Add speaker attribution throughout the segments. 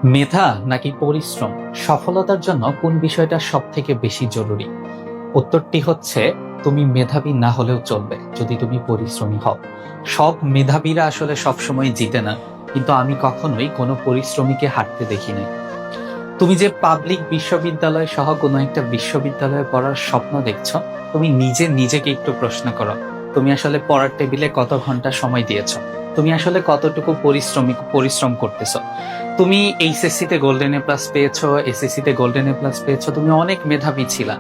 Speaker 1: মেধা নাকি পরিশ্রম, সফলতার জন্য কোন বিষয়টা সব থেকে বেশি জরুরি? উত্তরটি হচ্ছে, তুমি মেধাবী না হলেও চলবে যদি তুমি পরিশ্রমী হও। সব মেধাবীরা আসলে সবসময় জিতে না, কিন্তু আমি কখনোই কোনো পরিশ্রমীকে হারতে দেখিনি। তুমি যে পাবলিক বিশ্ববিদ্যালয় সহ কোনো একটা বিশ্ববিদ্যালয়ে পড়ার স্বপ্ন দেখছো, তুমি নিজেকে একটু প্রশ্ন করো, তুমি আসলে পড়ার টেবিলে কত ঘন্টা সময় দিয়েছো? তুমি আসলে কতটুকু পরিশ্রম করতেছো? তুমি এইচএসসি তে গোল্ডেন এ প্লাস পেয়েছো, এসএসসি তে গোল্ডেন এ প্লাস পেয়েছো, তুমি অনেক মেধাবী ছিলা।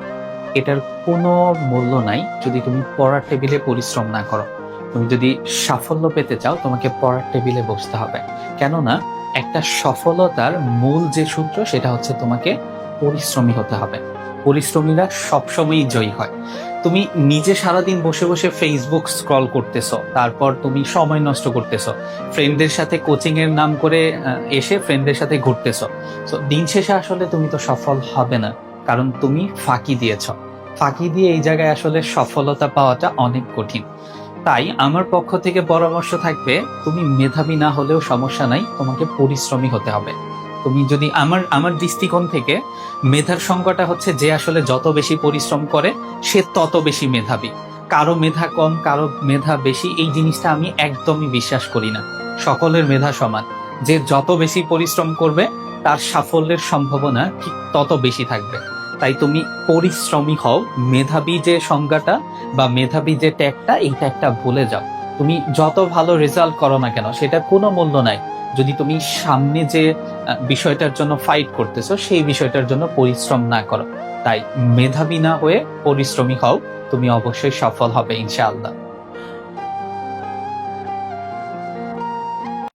Speaker 1: এটার কোনো মূল্য নাই যদি তুমি পড়ার টেবিলে পরিশ্রম না করো। তুমি যদি সাফল্য পেতে চাও, তোমাকে পড়ার টেবিলে বসতে হবে। কেননা একটা সফলতার মূল যে সূত্র, সেটা হচ্ছে তোমাকে পরিশ্রমী হতে হবে। পরিশ্রমীরা সবসময়ই জয়ী হয়। তুমি নিজে সারাদিন বসে বসে ফেসবুক স্ক্রল করতেছো, তারপর তুমি সময় নষ্ট করতেছো, ফ্রেন্ডদের সাথে কোচিং এর নাম করে এসে ফ্রেন্ডদের সাথে ঘুরতেছো। তো দিন শেষে আসলে তুমি তো সফল হবে না, কারণ তুমি ফাঁকি দিয়েছো। ফাঁকি দিয়ে এই জায়গায় আসলে সফলতা পাওয়াটা অনেক কঠিন। তাই আমার পক্ষ থেকে পরামর্শ থাকবে, তুমি মেধাবী না হলেও সমস্যা নাই, তোমাকে পরিশ্রমী হতে হবে। তুমি যদি আমার দৃষ্টিকোণ থেকে মেধার সংজ্ঞাটা হচ্ছে, যে আসলে যত বেশি পরিশ্রম করে সে তত বেশি মেধাবী। কারো মেধা কম, কারো মেধা বেশি, এই জিনিসটা আমি একদমই বিশ্বাস করি না। সকলের মেধা সমান। যে যত বেশি পরিশ্রম করবে তার সাফল্যের সম্ভাবনা ঠিক তত বেশি থাকবে। তাই তুমি পরিশ্রমী হও। মেধাবী যে সংজ্ঞাটা বা মেধাবী যে ট্যাগটা, এই ট্যাগটা ভুলে যাও। তুমি যত ভালো রেজাল্ট করো না কেন, সেটা কোনো মূল্য নাই যদি তুমি সামনে যে বিষয়টার জন্য ফাইট করতেছো সেই বিষয়টার জন্য পরিশ্রম না করো। তাই মেধাবী না হয়ে পরিশ্রমী হও, তুমি অবশ্যই সফল হবে ইনশাআল্লাহ।